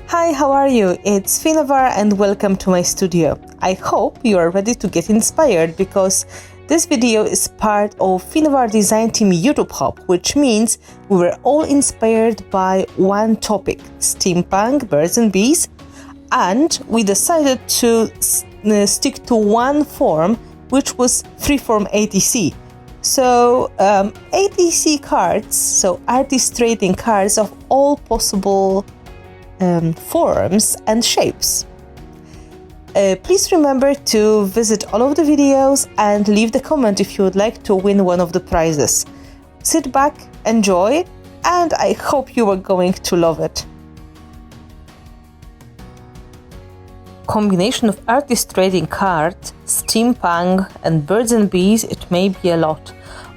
Hi, how are you? It's Finnabair and welcome to my studio. I hope you are ready to get inspired because this video is part of Finnabair design team YThop, which means we were all inspired by one topic, steampunk, birds and bees, and we decided to stick to one form, which was freeform ATC. So ATC cards, so artist trading cards of all possible forms and shapes. Please remember to visit all of the videos and leave the comment if you would like to win one of the prizes. Sit back, enjoy, and I hope you are going to love it. Combination of artist trading card, steampunk and birds and bees, it may be a lot,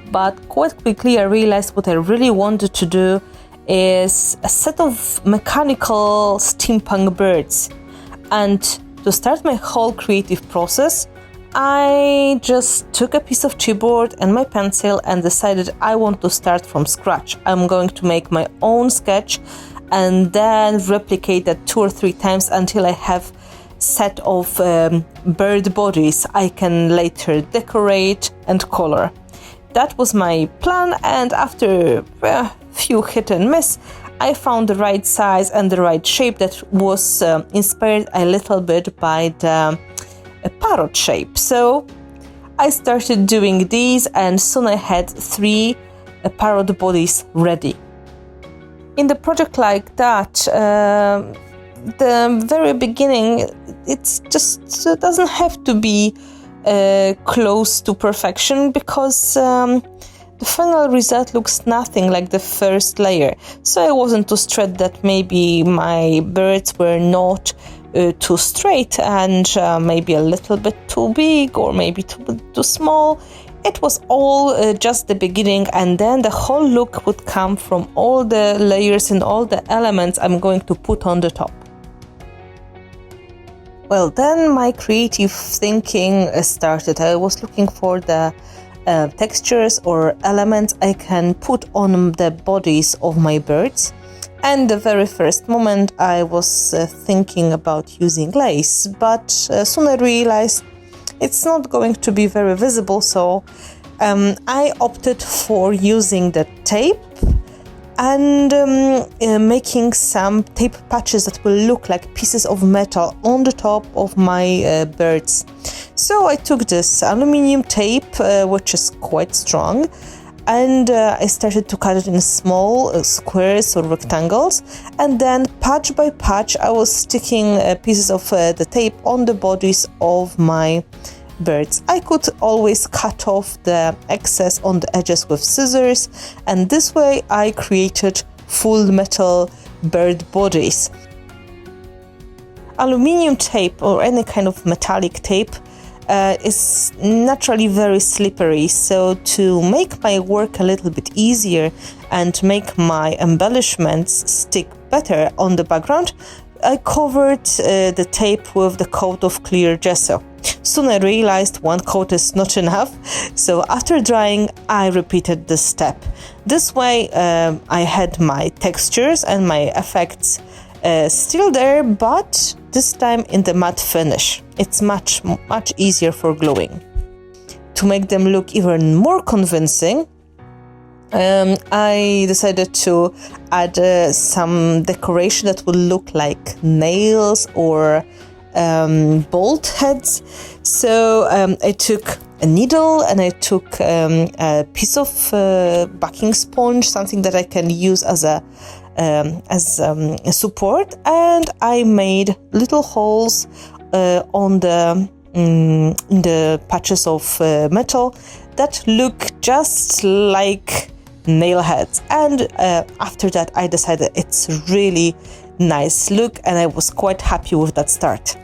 but quite quickly I realized what I really wanted to do is a set of mechanical steampunk birds. And to start my whole creative process, I just took a piece of chipboard and my pencil and decided I want to start from scratch. I'm going to make my own sketch and then replicate that 2 or 3 times until I have set of bird bodies I can later decorate and color. That was my plan, and after a few hit and miss, I found the right size and the right shape that was inspired a little bit by the parrot shape. So I started doing these, and soon I had 3 parrot bodies ready. In the project like that, the very beginning, it just doesn't have to be close to perfection because the final result looks nothing like the first layer. So I wasn't too stressed that maybe my birds were not too straight and maybe a little bit too big or maybe too small. It was all just the beginning, and then the whole look would come from all the layers and all the elements I'm going to put on the top. Well, then my creative thinking started. I was looking for the textures or elements I can put on the bodies of my birds. And the very first moment I was thinking about using lace, but soon I realized it's not going to be very visible, so I opted for using the tape and making some tape patches that will look like pieces of metal on the top of my birds. So I took this aluminium tape, which is quite strong, and I started to cut it in small squares or rectangles, and then patch by patch I was sticking pieces of the tape on the bodies of my birds. I could always cut off the excess on the edges with scissors, and this way I created full metal bird bodies. Aluminium tape or any kind of metallic tape is naturally very slippery, so to make my work a little bit easier and make my embellishments stick better on the background, I covered the tape with the coat of clear gesso. Soon I realized one coat is not enough, so after drying I repeated this step. This way I had my textures and my effects still there, but this time in the matte finish. It's much easier for gluing. To make them look even more convincing, I decided to add some decoration that will look like nails or bolt heads. So I took a needle and I took a piece of backing sponge, something that I can use as a support, and I made little holes on in the patches of metal that look just like nail heads. And after that I decided it's really nice look, and I was quite happy with that start.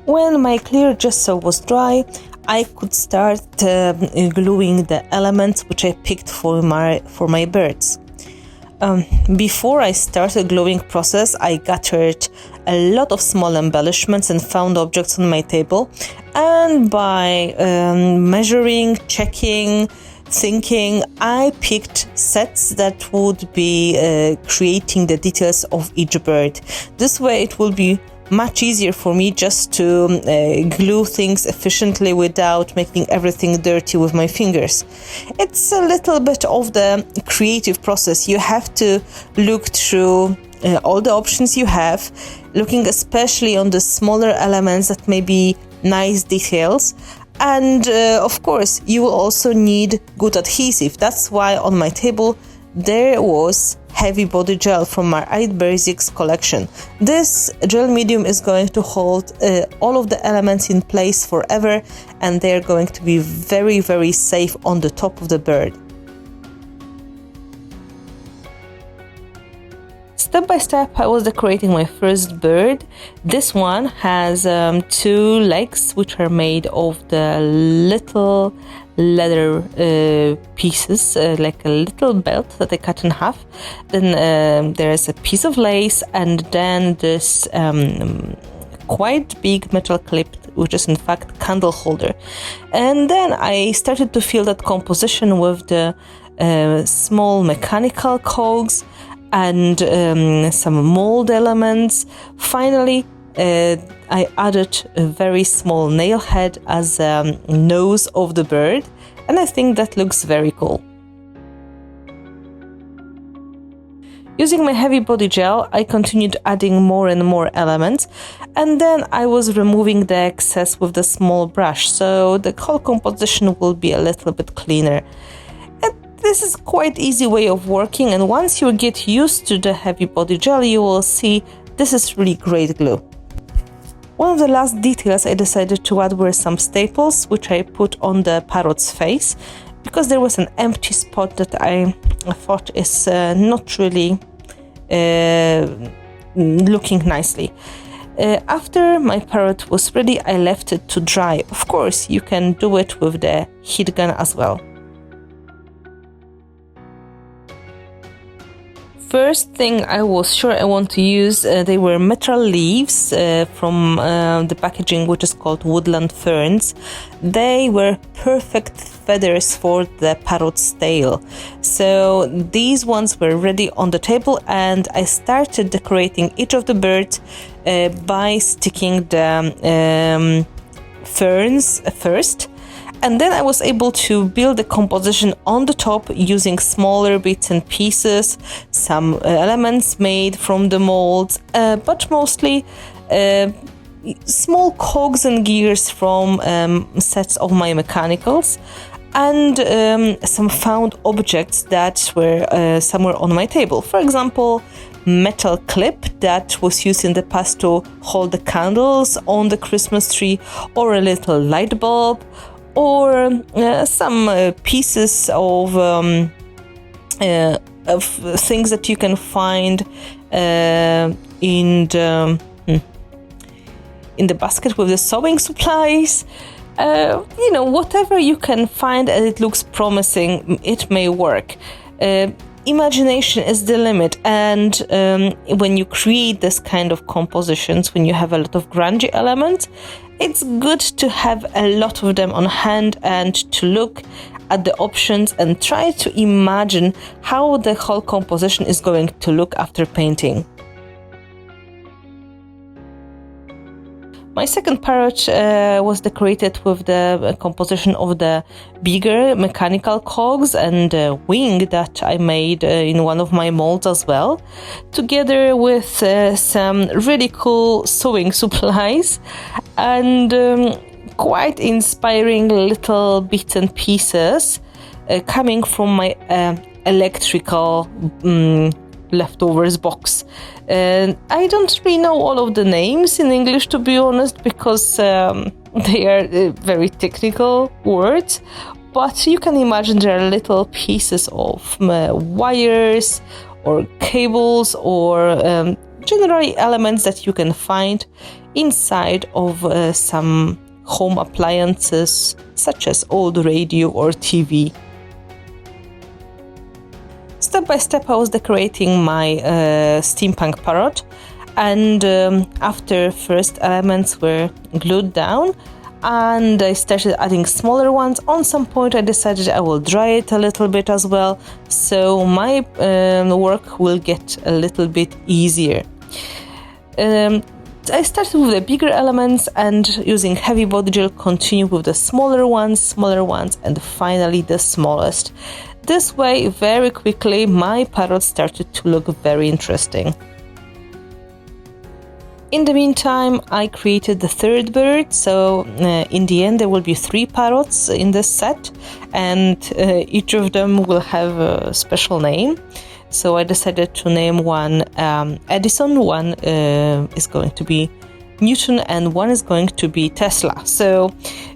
When my clear gesso was dry, I could start gluing the elements which I picked for my birds. Before I started gluing process, I gathered a lot of small embellishments and found objects on my table, and by measuring, checking, thinking, I picked sets that would be creating the details of each bird. This way it will be much easier for me just to glue things efficiently without making everything dirty with my fingers. It's a little bit of the creative process. You have to look through all the options you have, looking especially on the smaller elements that may be nice details. And of course, you will also need good adhesive. That's why on my table there was heavy body gel from my Basics collection. This gel medium is going to hold all of the elements in place forever, and they're going to be very, very safe on the top of the bird. Step by step, I was decorating my first bird. This one has 2 legs, which are made of the little leather pieces, like a little belt that I cut in half. Then there's a piece of lace, and then this quite big metal clip, which is in fact candle holder. And then I started to fill that composition with the small mechanical cogs and some mold elements. Finally, I added a very small nail head as a nose of the bird, and I think that looks very cool. Using my heavy body gel, I continued adding more and more elements, and then I was removing the excess with the small brush, so the whole composition will be a little bit cleaner. This is quite easy way of working, and once you get used to the heavy body gel, you will see this is really great glue. One of the last details I decided to add were some staples, which I put on the parrot's face, because there was an empty spot that I thought is not really looking nicely. After my parrot was ready, I left it to dry. Of course, you can do it with the heat gun as well. First thing I was sure I want to use, they were metal leaves from the packaging, which is called Woodland Ferns. They were perfect feathers for the parrot's tail. So these ones were ready on the table, and I started decorating each of the birds by sticking the ferns first. And then I was able to build the composition on the top using smaller bits and pieces, some elements made from the molds, but mostly small cogs and gears from sets of my mechanicals, and some found objects that were somewhere on my table. For example, metal clip that was used in the past to hold the candles on the Christmas tree, or a little light bulb, or some pieces of things that you can find in the basket with the sewing supplies. You know, whatever you can find and it looks promising, it may work. Imagination is the limit, and when you create this kind of compositions, when you have a lot of grungy elements, it's good to have a lot of them on hand and to look at the options and try to imagine how the whole composition is going to look after painting. My second parrot was decorated with the composition of the bigger mechanical cogs and wing that I made in one of my molds as well, together with some really cool sewing supplies and quite inspiring little bits and pieces coming from my electrical leftovers box. And I don't really know all of the names in English, to be honest, because they are very technical words, but you can imagine there are little pieces of wires or cables or generally elements that you can find inside of some home appliances such as old radio or TV. Step by step, I was decorating my Steampunk Parrot, and after first elements were glued down, and I started adding smaller ones. On some point I decided I will dry it a little bit as well, so my work will get a little bit easier. I started with the bigger elements and using heavy body gel continued with the smaller ones, and finally the smallest. This way, very quickly, my parrot started to look very interesting. In the meantime, I created the third bird, so in the end there will be 3 parrots in this set, and each of them will have a special name. So I decided to name one Edison, one is going to be Newton, and one is going to be Tesla. So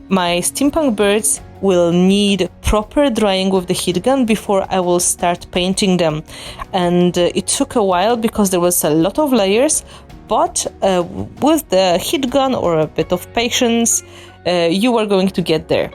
my steampunk birds will need proper drying with the heat gun before I will start painting them. And it took a while because there was a lot of layers, but with the heat gun or a bit of patience, you are going to get there.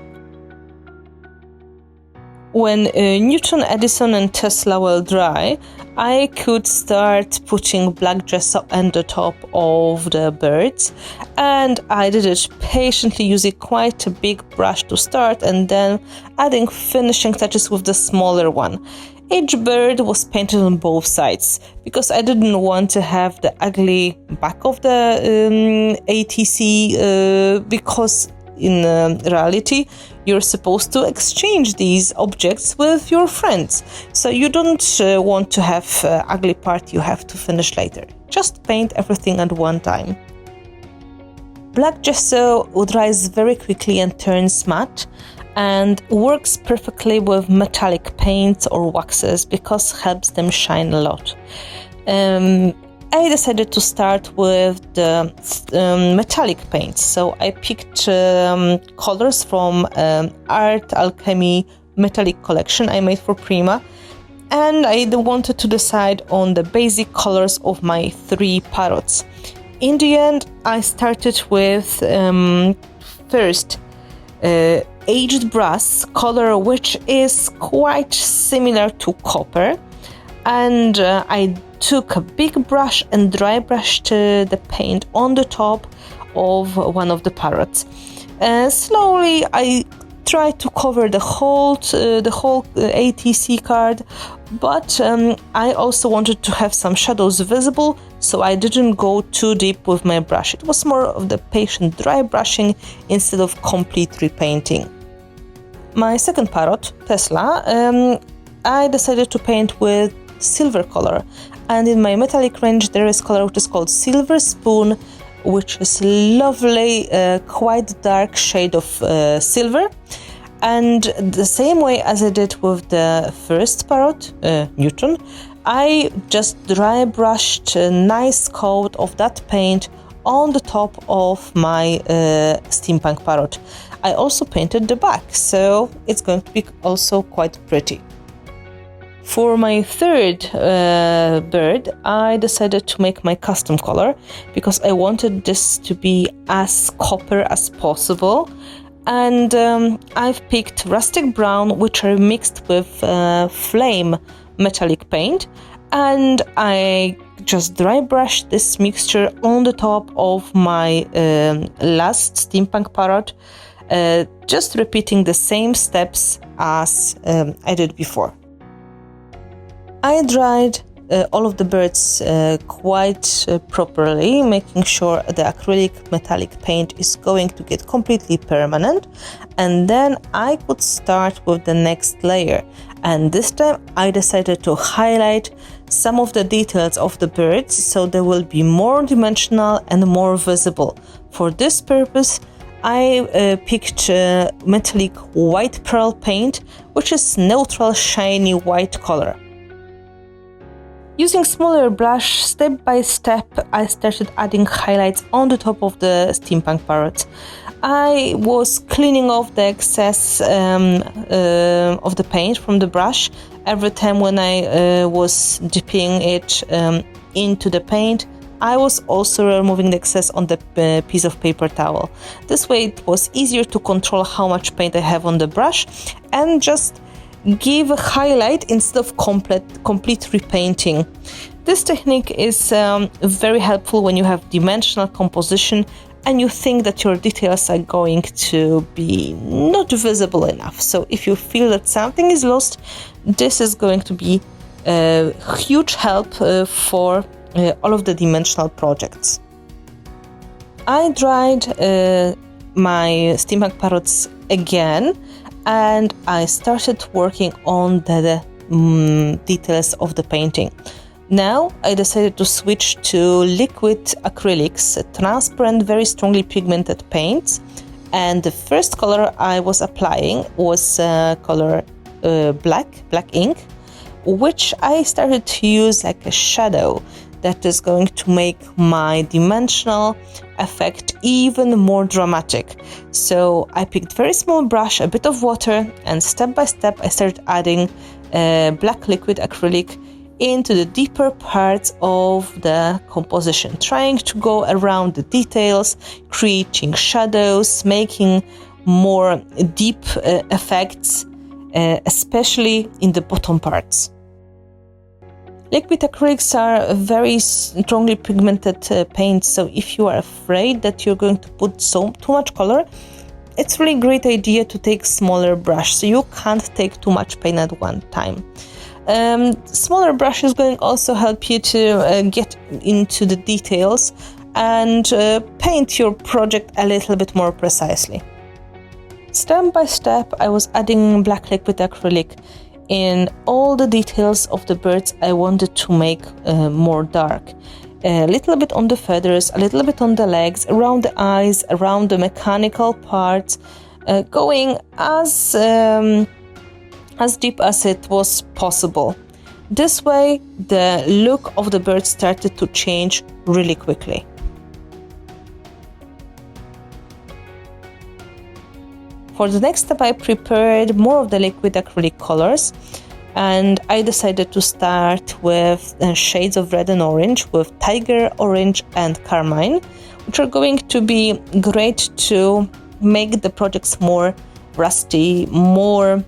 When Newton, Edison and Tesla will dry, I could start putting black gesso on the top of the birds, and I did it patiently using quite a big brush to start and then adding finishing touches with the smaller one. Each bird was painted on both sides because I didn't want to have the ugly back of the ATC because in reality, you're supposed to exchange these objects with your friends. So you don't want to have ugly part you have to finish later. Just paint everything at one time. Black gesso dries very quickly and turns matte, and works perfectly with metallic paints or waxes because helps them shine a lot. I decided to start with the metallic paints, so I picked colors from Art Alchemy metallic collection I made for Prima, and I wanted to decide on the basic colors of my 3 parrots. In the end, I started with first aged brass color, which is quite similar to copper, and I took a big brush and dry brushed the paint on the top of one of the parrots. Slowly I tried to cover the whole ATC card, but I also wanted to have some shadows visible, so I didn't go too deep with my brush. It was more of the patient dry brushing instead of complete repainting. My second parrot, Tesla, I decided to paint with silver color, and in my metallic range there is color which is called Silver Spoon, which is lovely, quite dark shade of silver. And the same way as I did with the first parrot, Newton, I just dry brushed a nice coat of that paint on the top of my steampunk parrot. I also painted the back, so it's going to be also quite pretty. For my third bird, I decided to make my custom color because I wanted this to be as copper as possible. And I've picked rustic brown, which are mixed with flame metallic paint. And I just dry brushed this mixture on the top of my last steampunk parrot, just repeating the same steps as I did before. I dried all of the birds quite properly, making sure the acrylic metallic paint is going to get completely permanent, and then I could start with the next layer. And this time I decided to highlight some of the details of the birds so they will be more dimensional and more visible. For this purpose, I picked metallic white pearl paint, which is neutral shiny white color. Using smaller brush, step by step, I started adding highlights on the top of the steampunk parrot. I was cleaning off the excess of the paint from the brush every time when I was dipping it into the paint. I was also removing the excess on the piece of paper towel. This way it was easier to control how much paint I have on the brush and just give a highlight instead of complete repainting. This technique is very helpful when you have dimensional composition and you think that your details are going to be not visible enough. So if you feel that something is lost, this is going to be a huge help for all of the dimensional projects. I dried my Steampunk Parrots again, and I started working on the details of the painting. Now I decided to switch to liquid acrylics, transparent, very strongly pigmented paints, and the first color I was applying was color black ink, which I started to use like a shadow that is going to make my dimensional effect even more dramatic. So I picked very small brush, a bit of water, and step by step I started adding black liquid acrylic into the deeper parts of the composition, trying to go around the details, creating shadows, making more deep effects, especially in the bottom parts. Liquid acrylics are very strongly pigmented paints, so if you are afraid that you're going to put too much color, it's really a great idea to take smaller brush, so you can't take too much paint at one time. Smaller brush is going to also help you to get into the details and paint your project a little bit more precisely. Step by step, I was adding black liquid acrylic in all the details of the birds I wanted to make more dark. A little bit on the feathers, a little bit on the legs, around the eyes, around the mechanical parts, going as deep as it was possible. This way, the look of the bird started to change really quickly. For the next step, I prepared more of the liquid acrylic colors, and I decided to start with shades of red and orange, with tiger, orange and carmine, which are going to be great to make the projects more rusty, more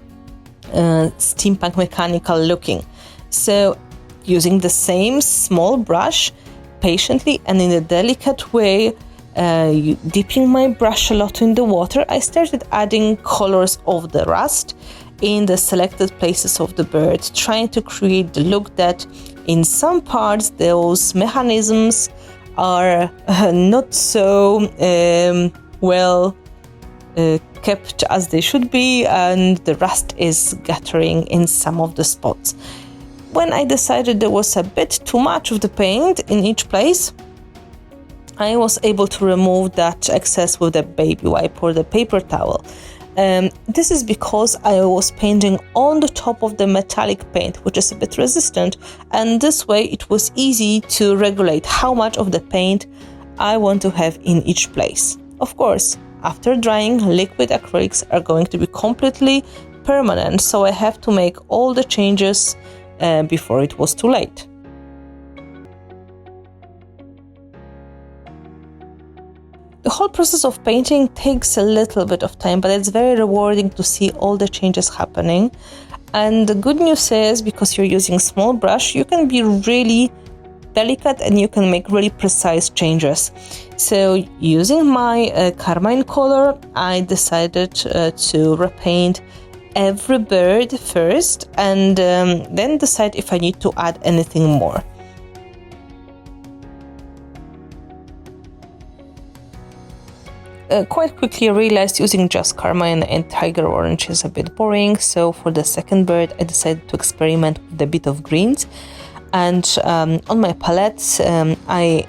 steampunk mechanical looking. So using the same small brush, patiently and in a delicate way, dipping my brush a lot in the water, I started adding colors of the rust in the selected places of the bird, trying to create the look that in some parts those mechanisms are not so well kept as they should be, and the rust is gathering in some of the spots. When I decided there was a bit too much of the paint in each place, I was able to remove that excess with a baby wipe or the paper towel. This is because I was painting on the top of the metallic paint, which is a bit resistant, and this way it was easy to regulate how much of the paint I want to have in each place. Of course, after drying, liquid acrylics are going to be completely permanent, so I have to make all the changes before it was too late. The whole process of painting takes a little bit of time, but it's very rewarding to see all the changes happening. And the good news is, because you're using small brush, you can be really delicate and you can make really precise changes. So using my carmine color, I decided to repaint every bird first and then decide if I need to add anything more. Quite quickly I realized using just carmine and tiger orange is a bit boring, so for the second bird I decided to experiment with a bit of greens. And on my palette I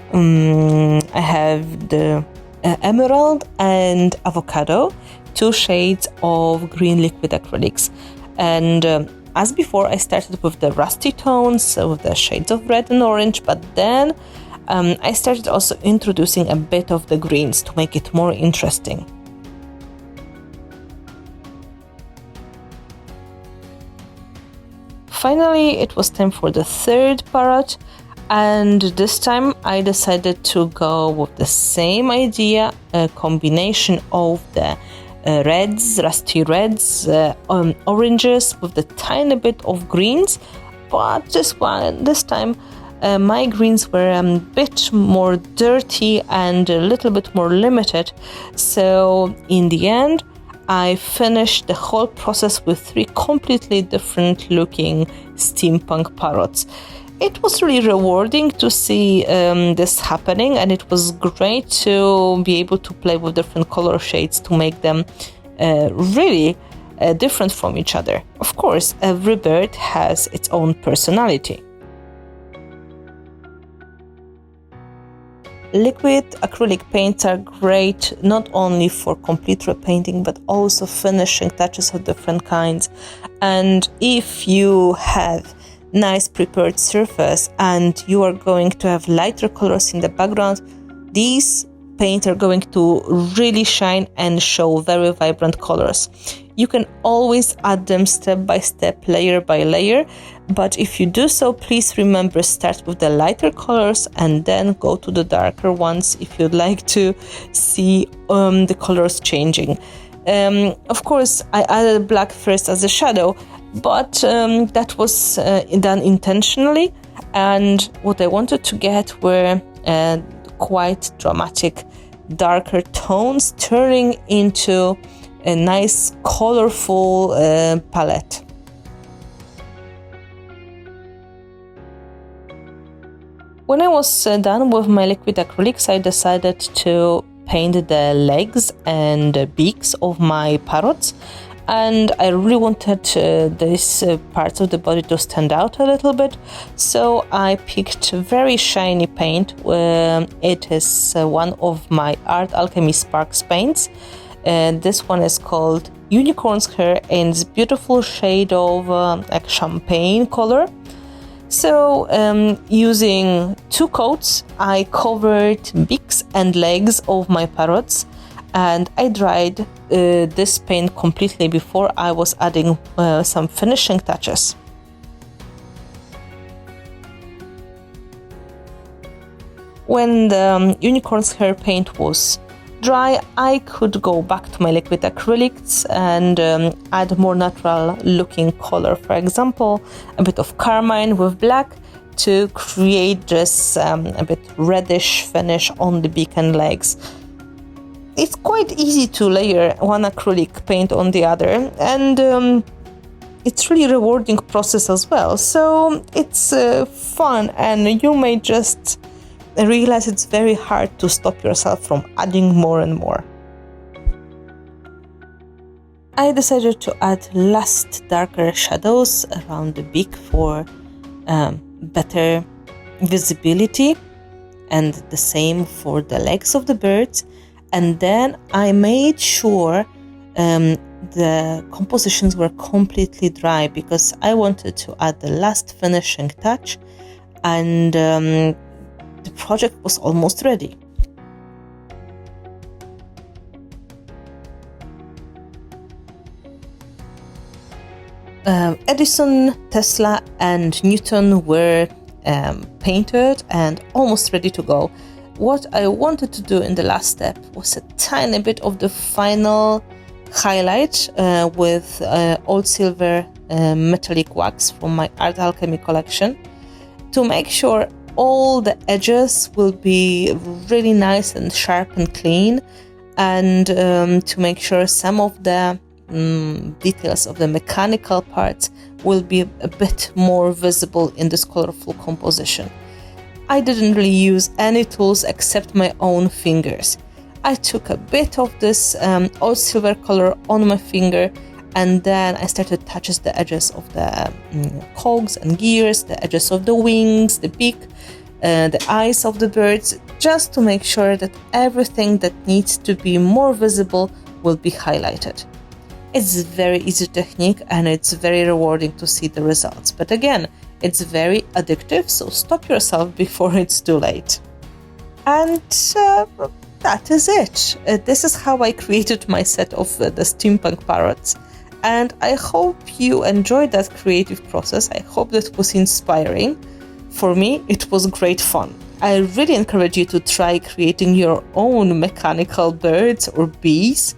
have the emerald and avocado, two shades of green liquid acrylics. And as before, I started with the rusty tones, with the shades of red and orange, but then I started also introducing a bit of the greens to make it more interesting. Finally, it was time for the third parrot, and this time I decided to go with the same idea, a combination of the reds, rusty reds, oranges with the tiny bit of greens, but this time My greens were a bit more dirty and a little bit more limited. So in the end, I finished the whole process with 3 completely different looking steampunk parrots. It was really rewarding to see this happening, and it was great to be able to play with different color shades to make them really different from each other. Of course, every bird has its own personality. Liquid acrylic paints are great not only for complete repainting but also finishing touches of different kinds. And if you have nice prepared surface and you are going to have lighter colors in the background, these paints are going to really shine and show very vibrant colors. You can always add them step by step, layer by layer, but if you do so, please remember, start with the lighter colors and then go to the darker ones if you'd like to see the colors changing. Of course, I added black first as a shadow, but that was done intentionally, and what I wanted to get were quite dramatic darker tones turning into a nice colorful palette. When I was done with my liquid acrylics, I decided to paint the legs and the beaks of my parrots, and I really wanted these parts of the body to stand out a little bit, so I picked very shiny paint. It is one of my Art Alchemy Sparks paints. This one is called Unicorn's Hair, and it's a beautiful shade of like champagne color. So using 2 coats, I covered beaks and legs of my parrots, and I dried this paint completely before I was adding some finishing touches. When the unicorn's hair paint was dry, I could go back to my liquid acrylics and add more natural looking color. For example, a bit of carmine with black to create this a bit reddish finish on the beak and legs. It's quite easy to layer one acrylic paint on the other, and it's really rewarding process as well. So it's fun, and you may just realize it's very hard to stop yourself from adding more and more. I decided to add last darker shadows around the beak for better visibility, and the same for the legs of the birds. And then I made sure the compositions were completely dry, because I wanted to add the last finishing touch, and the project was almost ready. Edison, Tesla, and Newton were painted and almost ready to go. What I wanted to do in the last step was a tiny bit of the final highlight with old silver metallic wax from my Art Alchemy collection, to make sure all the edges will be really nice and sharp and clean, and to make sure some of the details of the mechanical parts will be a bit more visible in this colorful composition. I didn't really use any tools except my own fingers. I took a bit of this old silver color on my finger, and then I started to touch the edges of the cogs and gears, the edges of the wings, the beak, the eyes of the birds, just to make sure that everything that needs to be more visible will be highlighted. It's a very easy technique, and it's very rewarding to see the results. But again, it's very addictive, so stop yourself before it's too late. And that is it. This is how I created my set of the Steampunk Parrots. And I hope you enjoyed that creative process. I hope that was inspiring. For me, it was great fun. I really encourage you to try creating your own mechanical birds or bees.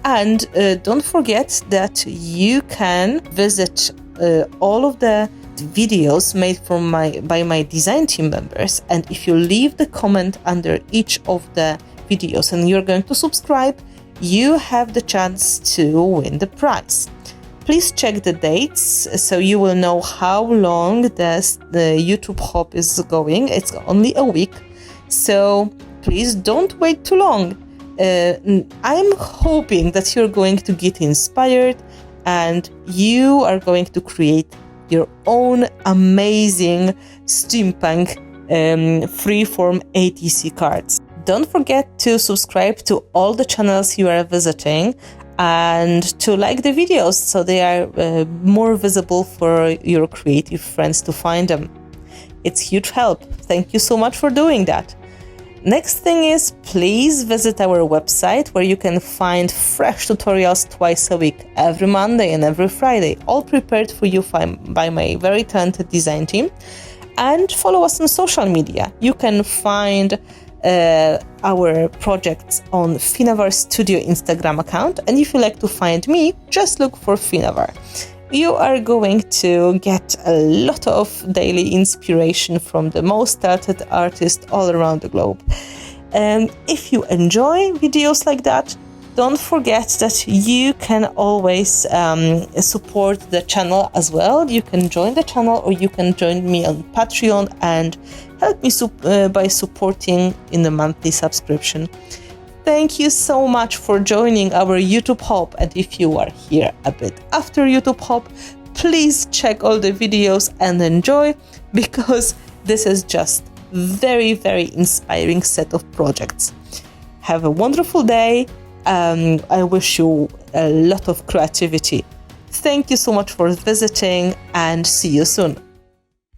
And don't forget that you can visit all of the videos made by my design team members. And if you leave the comment under each of the videos and you're going to subscribe, you have the chance to win the prize. Please check the dates so you will know how long the YThop hop is going. It's only a week, so please don't wait too long. I'm hoping that you're going to get inspired and you are going to create your own amazing steampunk freeform ATC cards. Don't forget to subscribe to all the channels you are visiting and to like the videos so they are more visible for your creative friends to find them. It's huge help. Thank you so much for doing that. Next thing is, please visit our website where you can find fresh tutorials twice a week, every Monday and every Friday, all prepared for you by my very talented design team. And follow us on social media. You can find our projects on Finnabair Studio Instagram account, and if you like to find me, just look for Finnabair. You are going to get a lot of daily inspiration from the most talented artists all around the globe. And if you enjoy videos like that, don't forget that you can always support the channel as well. You can join the channel or you can join me on Patreon and help me by supporting in the monthly subscription. Thank you so much for joining our YThop hop, and if you are here a bit after YThop hop, please check all the videos and enjoy, because this is just very, very inspiring set of projects. Have a wonderful day. I wish you a lot of creativity. Thank you so much for visiting and see you soon.